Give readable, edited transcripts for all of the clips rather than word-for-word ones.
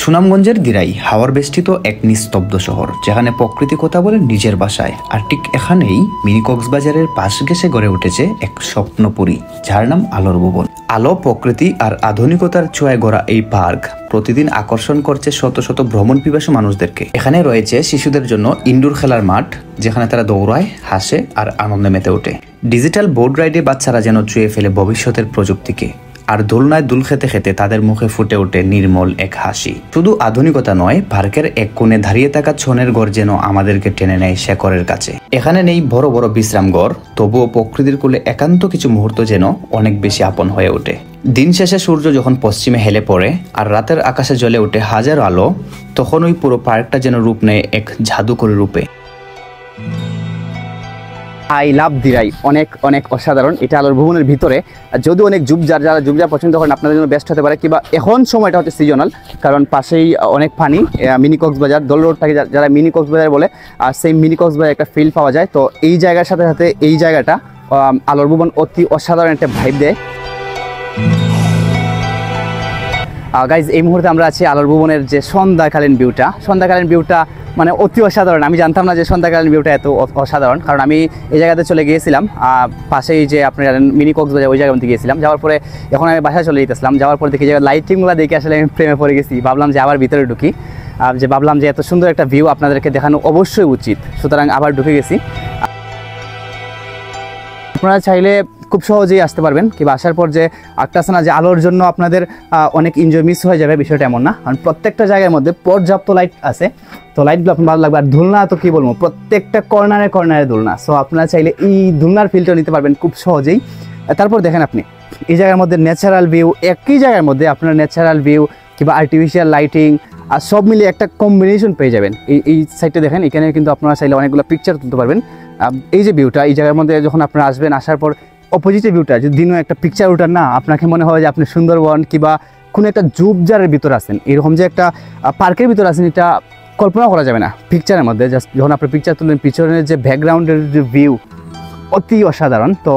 সুনামগঞ্জের দিরাই হাওর বেষ্টিত এক নিস্তব্ধ শহর, যেখানে প্রকৃতি কথা বলে নিজের ভাষায়। আর ঠিক এখানেই মিনি কক্সবাজারের পাশ ঘেঁষে গড়ে উঠেছে এক স্বপ্নপুরী, যার নাম আলোর ভুবন। আলো, প্রকৃতি আর আধুনিকতার ছোঁয়ায় গড়া এই পার্ক প্রতিদিন আকর্ষণ করছে শত শত ভ্রমণ পিপাসু মানুষদেরকে। এখানে রয়েছে শিশুদের জন্য ইনডোর খেলার মাঠ, যেখানে তারা দৌড়ায়, হাসে আর আনন্দে মেতে ওঠে। ডিজিটাল বোর্ড রাইডে বাচ্চারা যেন ছুঁয়ে ফেলে ভবিষ্যতের প্রযুক্তিকে, আর দোলনায় দুল খেতে খেতে তাদের মুখে ফুটে ওঠে নির্মল এক হাসি। শুধু আধুনিকতা নয়, পার্কের এক কোণে দাঁড়িয়ে থাকা ছনের ঘর যেন আমাদেরকে টেনে নেয় শেকড়ের কাছে। এখানে নেই বড় বড় বিশ্রাম ঘর, তবুও প্রকৃতির কোলে একান্ত কিছু মুহূর্ত যেন অনেক বেশি আপন হয়ে ওঠে। দিন শেষে সূর্য যখন পশ্চিমে হেলে পড়ে আর রাতের আকাশে জ্বলে ওঠে হাজার আলো, তখন ওই পুরো পার্কটা যেন রূপ নেয় এক জাদুকরী রূপে। আই লাভ দিরাই, অনেক অনেক অসাধারণ। এটা আলোর ভুবনের ভিতরে, যদিও অনেক ঝুপঝাড়, যারা ঝুপঝাড় পছন্দ করেন আপনাদের জন্য বেস্ট হতে পারে। কিংবা এখন সময়টা হচ্ছে সিজনাল, কারণ পাশেই অনেক পানি। মিনি কক্সবাজার দোল রোডটাকে যারা মিনি কক্সবাজার বলে, আর সেই মিনি কক্সবাজার একটা ফিল পাওয়া যায়। তো এই জায়গার সাথে সাথে এই জায়গাটা আলোর ভুবন অতি অসাধারণ একটা ভাইব দেয়। গাইজ, এই মুহূর্তে আমরা আছি আলোর ভুবনের যে সন্ধ্যাকালীন ভিউটা মানে অতি অসাধারণ। আমি জানতাম না যে সন্ধ্যাকালীন ভিউটা এত অসাধারণ, কারণ আমি এই জায়গাতে চলে গিয়েছিলাম, পাশেই যে আপনি জানেন মিনি কক্সবাজার, ওই জায়গার মধ্যে গিয়েছিলাম। যাওয়ার পরে এখন আমি বাসায় চলে যেতেছিলাম, যাওয়ার পর দেখি জায়গায় লাইটিংগুলো দেখে আসলে আমি প্রেমে পড়ে গেছি। ভাবলাম যে আবার ভিতরে ঢুকি, ভাবলাম যে এত সুন্দর একটা ভিউ আপনাদেরকে দেখানো অবশ্যই উচিত, সুতরাং আবার ঢুকে গেছি। আপনারা চাইলে খুব সহজেই আসতে পারবেন, কিংবা আসার পর যে একটা আছে না যে আলোর জন্য আপনাদের অনেক এনজয় মিস হয়ে যাবে, বিষয়টা এমন না। কারণ প্রত্যেকটা জায়গার মধ্যে পর্যাপ্ত লাইট আছে, তো লাইটগুলো আপনার ভালো লাগবে। আর দোলনা তো কি বলবো, প্রত্যেকটা কর্নারে কর্নারে দোলনা। সো আপনারা চাইলে এই দোলনার ফিলটা নিতে পারবেন খুব সহজেই। তারপর দেখেন আপনি এই জায়গার মধ্যে ন্যাচারাল ভিউ, একই জায়গার মধ্যে আপনার ন্যাচারাল ভিউ কিংবা আর্টিফিশিয়াল লাইটিং আর সব মিলিয়ে একটা কম্বিনেশন পেয়ে যাবেন। এই সাইডটা দেখেন, এখানে কিন্তু আপনারা চাইলে অনেকগুলো পিকচার তুলতে পারবেন। এই যে ভিউটা, এই জায়গার মধ্যে যখন আপনারা আসবেন, আসার পর অপোজিটের ভিউটা যদি দিনও একটা পিকচার ওঠার না, আপনাকে মনে হয় যে আপনি সুন্দরবন কিংবা কোনো একটা ঝোপঝাড়ের ভিতরে আছেন, এরকম যে একটা পার্কের ভিতরে আছেন, এটা কল্পনা করা যাবে না পিকচারের মধ্যে। জাস্ট যখন আপনি পিকচার তুলবেন, পিছনের যে ব্যাকগ্রাউন্ডের যে ভিউ অতি অসাধারণ। তো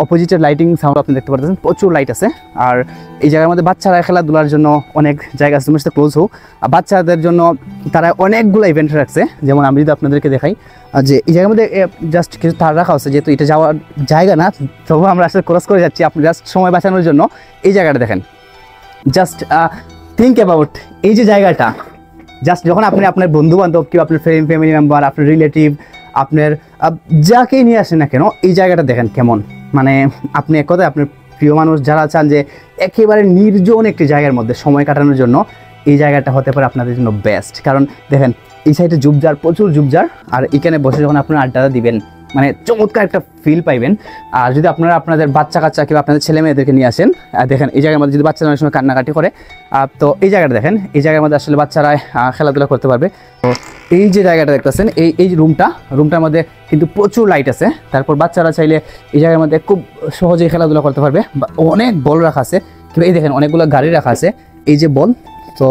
অপোজিটের লাইটিং সাউন্ড আপনি দেখতে পাচ্ছেন, প্রচুর লাইট আছে। আর এই জায়গার মধ্যে বাচ্চারা খেলাধুলার জন্য অনেক জায়গা আছে, তোমার সাথে ক্লোজ হোক। বাচ্চাদের জন্য তারা অনেকগুলো ইভেন্ট রাখছে, যেমন আমি যদি আপনাদেরকে দেখাই যে এই জায়গার মধ্যে জাস্ট কিছু তার রাখা হচ্ছে, যেহেতু এটা যাওয়ার জায়গা না, তবু আমরা আসলে ক্রস করে যাচ্ছি। আপনি জাস্ট সময় বাঁচানোর জন্য এই জায়গাটা দেখেন। জাস্ট থিঙ্ক অ্যাবাউট এই যে জায়গাটা, জাস্ট যখন আপনি আপনার বন্ধুবান্ধব কিংবা আপনার ফ্যামিলি মেম্বার, আপনার রিলেটিভ, আপনার যাকেই নিয়ে আসেন না কেন, এই জায়গাটা দেখেন কেমন। মানে আপনি এক কথায় আপনার প্রিয় মানুষ যারা চান যে একেবারে নির্জন একটি জায়গার মধ্যে সময় কাটানোর জন্য, এই জায়গাটা হতে পারে আপনাদের জন্য বেস্ট। কারণ দেখেন এই সাইডে ঝুপঝাড়, প্রচুর ঝুপঝাড়, আর এখানে বসে যখন আপনারা আড্ডা দিবেন, মানে চমৎকার একটা ফিল পাইবেন। আর যদি আপনারা আপনাদের বাচ্চা কাচ্চা কিংবা আপনাদের ছেলে মেয়েদেরকে নিয়ে আসেন, দেখেন এই জায়গার মধ্যে যদি বাচ্চারা অনেক সময় কান্নাকাটি করে, তো এই জায়গাটা দেখেন, এই জায়গার মধ্যে আসলে বাচ্চারা খেলাধুলা করতে পারবে। তো এই যে জায়গাটা দেখতেছেন, এই রুমটার মধ্যে কিন্তু প্রচুর লাইট আছে। তারপর বাচ্চারা চাইলে এই জায়গার মধ্যে খুব সহজেই খেলাধুলা করতে পারবে। অনেক বল রাখা আছে, কিংবা এই দেখেন অনেকগুলো গাড়ি রাখা আছে, এই যে বল। তো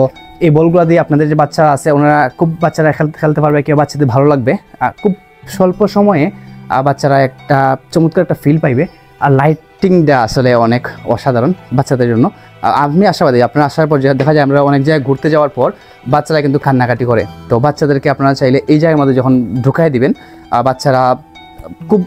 এই বলগুলো দিয়ে আপনাদের যে বাচ্চারা আছে, ওনারা বাচ্চারা খেলতে পারবে, কিংবা বাচ্চাদের ভালো লাগবে। খুব স্বল্প সময়ে বাচ্চারা একটা চমৎকার একটা ফিল পাইবে। আর লাইটিংটা আসলে অনেক অসাধারণ বাচ্চাদের জন্য। আমি আশাবাদী আপনারা আসার পর দেখা যায়, আমরা অনেক জায়গায় ঘুরতে যাওয়ার পর বাচ্চারা কিন্তু কান্নাকাটি করে। তো বাচ্চাদেরকে আপনারা চাইলে এই জায়গার মধ্যে যখন ঢুকাই দিবেন, বাচ্চারা খুব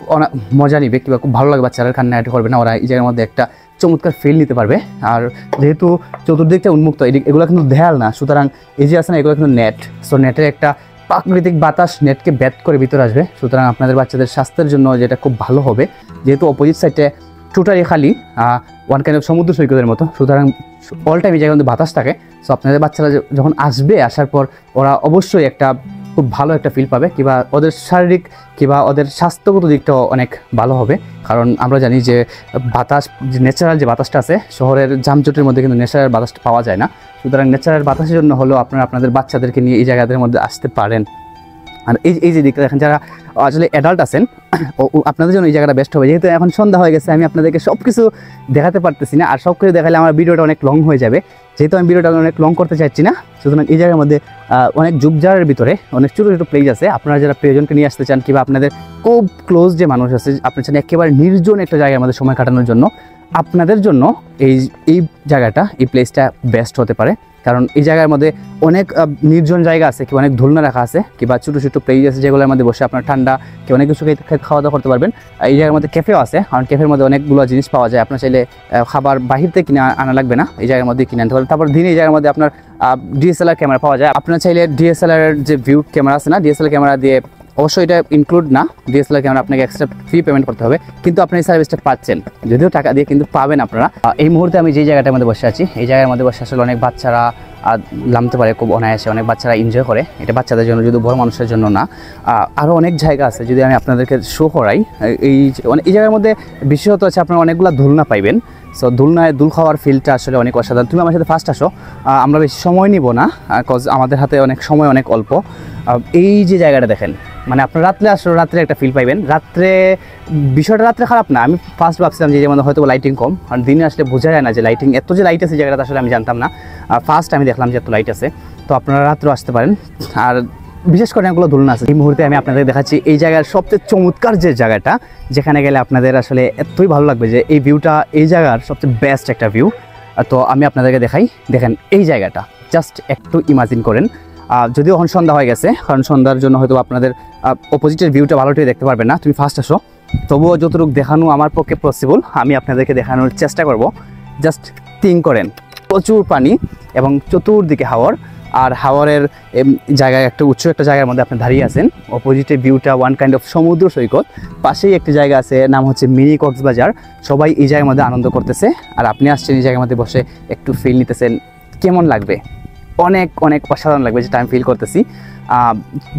মজা নিবে, কিংবা খুব ভালো লাগবে, বাচ্চারা কান্নাকাটি করবে না। ওরা এই জায়গার মধ্যে একটা চমৎকার ফিল নিতে পারবে। আর যেহেতু চতুর্দিকটা উন্মুক্ত, এগুলো কিন্তু দেয়াল না, সুতরাং এই যে আছে না, এগুলো কিন্তু নেট। সো নেটের একটা প্রাকৃতিক বাতাস নেটকে ব্যাট করে ভিতরে আসবে, সুতরাং আপনাদের বাচ্চাদের স্বাস্থ্যের জন্য যেটা খুব ভালো হবে। যেহেতু অপোজিট সাইডে টোটালি খালি, ওয়ান কাইন্ড অফ সমুদ্র সৈকতের মতো, সুতরাং অল টাইম এই জায়গার মধ্যে বাতাস থাকে। সো আপনাদের বাচ্চারা যখন আসবে, আসার পর ওরা অবশ্যই একটা খুব ভালো একটা ফিল পাবে, কিংবা ওদের শারীরিক কিংবা ওদের স্বাস্থ্যগত দিকটাও অনেক ভালো হবে। কারণ আমরা জানি যে বাতাস, যে ন্যাচারাল যে বাতাসটা আছে, শহরের জামজটের মধ্যে কিন্তু ন্যাচারাল বাতাসটা পাওয়া যায় না। সুতরাং ন্যাচারাল বাতাসের জন্য হলেও আপনারা আপনাদের বাচ্চাদেরকে নিয়ে এই জায়গাদের মধ্যে আসতে পারেন। আর এই যে দিকটা দেখেন, যারা আসলে অ্যাডাল্ট আছেন, আপনাদের জন্য এই জায়গাটা বেস্ট হবে। যেহেতু এখন সন্ধ্যা হয়ে গেছে, আমি আপনাদেরকে সব কিছু দেখাতে পারতেছি না, আর সব কিছু দেখালে আমার ভিডিওটা অনেক লং হয়ে যাবে। যেহেতু আমি ভিডিওটা অনেক লং করতে চাইছি না, সুতরাং এই জায়গার মধ্যে অনেক ঝুপঝাড়ের ভিতরে অনেক ছোটো ছোটো প্লেস আছে। আপনারা যারা প্রিয়জনকে নিয়ে আসতে চান, কিংবা আপনাদের খুব ক্লোজ যে মানুষ আছে, আপনি চান একেবারে নির্জন একটা জায়গার মধ্যে সময় কাটানোর জন্য, আপনাদের জন্য এই জায়গাটা, এই প্লেসটা বেস্ট হতে পারে। কারণ এই জায়গার মধ্যে অনেক নির্জন জায়গা আছে, কি অনেক ধুলনা রাখা আছে, কিংবা ছোটো ছোটো প্লেস আছে যেগুলোর মধ্যে বসে আপনার ঠান্ডা কি অনেক কিছু খাওয়া দাওয়া করতে পারবেন। এই জায়গার মধ্যে ক্যাফেও আছে, কারণ ক্যাফের মধ্যে অনেকগুলো জিনিস পাওয়া যায়, আপনার চাইলে খাবার বাহির থেকে কিনে আনা লাগবে না, এই জায়গার মধ্যে কিনে আনতে পারবেন। তারপর দিনে এই জায়গার মধ্যে আপনার DSLR ক্যামেরা পাওয়া যায়, আপনার চাইলে DSLR যে ভিউ ক্যামেরা আছে না, DSLR ক্যামেরা দিয়ে অবশ্যই এটা ইনক্লুড না, DSLR ক্যামেরা আপনাকে এক্সট্রা ফি পেমেন্ট করতে হবে, কিন্তু আপনি এই সার্ভিসটা পাচ্ছেন, যদিও টাকা দিয়ে কিন্তু পাবেন আপনারা। এই মুহূর্তে আমি যে জায়গাটার মধ্যে বসে আছি, এই জায়গার মধ্যে বসে আসলে অনেক বাচ্চারা নামতে পারে খুব অনায়াসে, অনেক বাচ্চারা এনজয় করে, এটা বাচ্চাদের জন্য, যদি বড় মানুষের জন্য না। আরও অনেক জায়গা আছে, যদি আমি আপনাদেরকে শো করাই, এই জায়গার মধ্যে বিশেষত আছে আপনারা অনেকগুলো ধুলনা পাইবেন। সো দুল খাওয়ার ফিলটা আসলে অনেক অসাধারণ। তুমি আমার সাথে ফার্স্ট আসো, আমরা বেশি সময় নিব না, কজ আমাদের হাতে অনেক সময় অনেক অল্প। এই যে জায়গাটা দেখেন, মানে আপনার রাত্রে আসলে রাত্রে একটা ফিল পাইবেন। রাত্রে বিষয়টা রাত্রে খারাপ না, আমি ফার্স্ট ভাবছিলাম যে যেমন হয়তো লাইটিং কম, আর দিনে আসলে বোঝা যায় না যে লাইটিং এত যে লাইট আছে জায়গাটা, আসলে আমি জানতাম না, ফার্স্ট আমি দেখলাম যে এত লাইট আছে। তো আপনারা রাত্রেও আসতে পারেন, আর বিশেষ করে অনেকগুলো ধুলনা আছে। এই মুহূর্তে আমি আপনাদের দেখাচ্ছি এই জায়গার সবচেয়ে চমৎকার যে জায়গাটা, যেখানে গেলে আপনাদের আসলে এতই ভালো লাগবে যে এই ভিউটা এই জায়গার সবচেয়ে বেস্ট একটা ভিউ। তো আমি আপনাদেরকে দেখাই, দেখেন এই জায়গাটা জাস্ট একটু ইমাজিন করেন। যদিও এখন সন্ধ্যা হয়ে গেছে, কারণ সন্ধ্যার জন্য হয়তো আপনাদের অপোজিটের ভিউটা ভালোটাই দেখতে পারবেন না, তুমি ফার্স্ট আসো। তবুও যতটুকু দেখানো আমার পক্ষে পসিবল আমি আপনাদেরকে দেখানোর চেষ্টা করব। জাস্ট থিঙ্ক করেন, প্রচুর পানি এবং চতুর্দিকে হাওর, আর হাওরের জায়গায় একটা উচ্চ একটা জায়গার মধ্যে আপনি দাঁড়িয়ে আছেন। অপোজিটে ভিউটা ওয়ান কাইন্ড অফ সমুদ্র সৈকত, পাশেই একটি জায়গা আছে, নাম হচ্ছে মিনি কক্সবাজার। সবাই এই জায়গার মধ্যে আনন্দ করতেছে, আর আপনি আসছেন এই জায়গার মধ্যে বসে একটু ফিল নিতেছেন। কেমন লাগবে? অনেক অনেক অসাধারণ লাগবে, যেটা আমি ফিল করতেছি।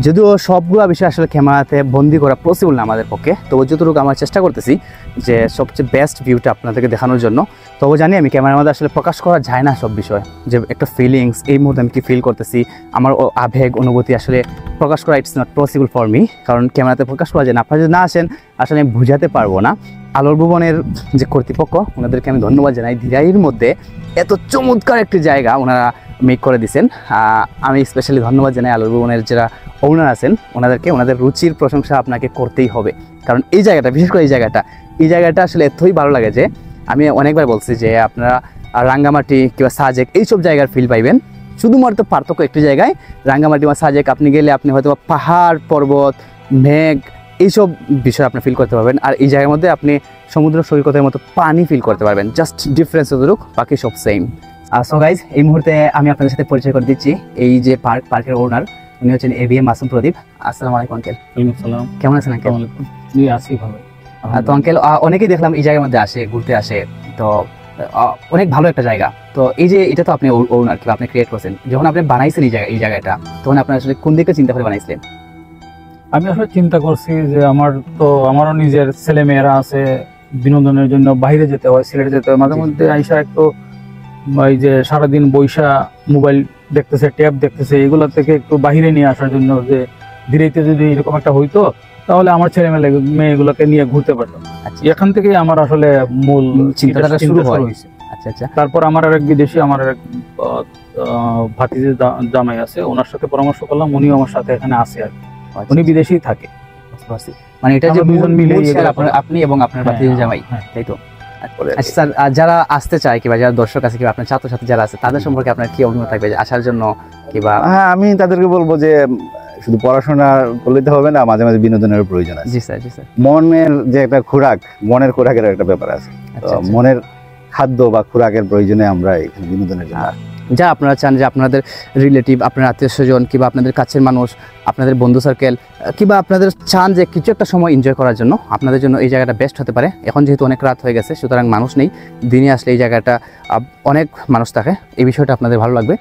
যদিও সবগুলো বিষয় আসলে ক্যামেরাতে বন্দি করা পসিবল না আমাদের পক্ষে, তবু যতটুকু আমার চেষ্টা করতেছি যে সবচেয়ে বেস্ট ভিউটা আপনাদেরকে দেখানোর জন্য। তবু জানি আমি ক্যামেরার মধ্যে আসলে প্রকাশ করা যায় না সব বিষয়, যে একটা ফিলিংস এই মুহূর্তে আমি কি ফিল করতেছি, আমার আবেগ অনুভূতি আসলে প্রকাশ করা it's not possible for me, কারণ ক্যামেরাতে প্রকাশ করা যায় না। আপনারা যদি না আসেন আসলে আমি বুঝাতে পারবো না। আলোর ভুবনের যে কর্তৃপক্ষ, ওনাদেরকে আমি ধন্যবাদ জানাই, ধীরাইয়ের মধ্যে এত চমৎকার একটি জায়গা ওনারা মেক করে দিয়েছেন। আমি স্পেশালি ধন্যবাদ জানাই আলোর ভুবনের যারা ওনার আছেন ওনাদেরকে, ওনাদের রুচির প্রশংসা আপনাকে করতেই হবে, কারণ এই জায়গাটা, বিশেষ করে এই জায়গাটা আসলে এতই ভালো লাগে যে আমি অনেকবার বলছি যে আপনারা রাঙ্গামাটি কিংবা সাজেক এইসব জায়গার ফিল পাইবেন। শুধুমাত্র পার্থক্য একটি জায়গায়, রাঙ্গামাটি বা সাজেক আপনি গেলে আপনি হয়তো পাহাড়, পর্বত, মেঘ এইসব বিষয় আপনি ফিল করতে পারবেন, আর এই জায়গার মধ্যে আপনি সমুদ্র সৈকতের মতো পানি ফিল করতে পারবেন। জাস্ট ডিফারেন্স যতটুকু, বাকি সব সেম। সো গাইজ, এই মুহূর্তে আমি আপনাদের সাথে পরিচয় করে দিচ্ছি এই যে পার্কের ওনার, উনি হচ্ছেন ABM মাসুম প্রদীপ। আসসালামু আলাইকুম আঙ্কেল। কেমন আছেন আঙ্কেল? আছি ভালো। তো আঙ্কেল, অনেকেই দেখলাম এই জায়গার মধ্যে আসে, ঘুরতে আসে, তো অনেক ভালো একটা জায়গা। তো এই যে এটা তো আপনি ওনার কিংবা আপনি ক্রিয়েট করছেন, যখন আপনি বানাইছেন এই জায়গাটা, তখন আপনি আসলে কোন দিকে চিন্তা করে বানাইছিলেন? আমি আসলে চিন্তা করছি যে আমারও নিজের ছেলে মেয়েরা আছে, বিনোদনের জন্য বাইরে যেতে হয়, সিলেটে যেতে হয়, মাঝে মধ্যে আইসা একটু এই যে সারাদিন বৈশা মোবাইল দেখতেছে, ট্যাব দেখতেছে, এগুলো থেকে একটু বাহিরে নিয়ে আসার জন্য, যে ধীরেতে যদি এরকম একটা হইতো তাহলে আমার ছেলে মেয়েগুলোকে নিয়ে ঘুরতে পারতাম। এখান থেকেই আমার আসলে মূল চিন্তাটা শুরু হয়েছে। আচ্ছা। তারপর আমার আরেক বিদেশি, আমার আরেক ভাতিজে জামাই আছে, ওনার সাথে পরামর্শ করলাম, উনিও আমার সাথে এখানে আছে, আর উনি বিদেশেই থাকে। মানে এটা যে দুজন মিলে আপনি এবং আপনার ভাতিজে জামাই, তাই তো? আচ্ছা স্যার, যারা আসতে চায় কিংবা যারা দর্শক আছে কিংবা আপনার ছাত্রছাত্রী যারা আছে, তাদের সম্পর্কে আপনার কি অভিমত থাকবে আসার জন্য? কিংবা আমি তাদেরকে বলবো যে শুধু পড়াশোনা করলে তো হবে না, মাঝে মাঝে বিনোদনের প্রয়োজন আছে। জি স্যার। মনের যে একটা খোরাক, মনের খোরাকের একটা ব্যাপার আছে। মনের খাদ্য বা খোরাকের প্রয়োজনে আমরা এখানে বিনোদনের জন্য, যা আপনারা চান যে আপনাদের রিলেটিভ, আপনার আত্মীয় স্বজন কিংবা আপনাদের কাছের মানুষ, আপনাদের বন্ধু সার্কেল কিংবা আপনাদের চান যে কিছু একটা সময় এনজয় করার জন্য, আপনাদের জন্য এই জায়গাটা বেস্ট হতে পারে। এখন যেহেতু অনেক রাত হয়ে গেছে, সুতরাং মানুষ নেই, দিনে আসলে এই জায়গাটা অনেক মানুষ থাকে, এই বিষয়টা আপনাদের ভালো লাগবে।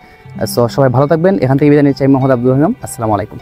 সো সবাই ভালো থাকবেন। এখান থেকে বিদায় নিচ্ছি, মোহাম্মদ আব্দুল রহিম। আসসালামু আলাইকুম।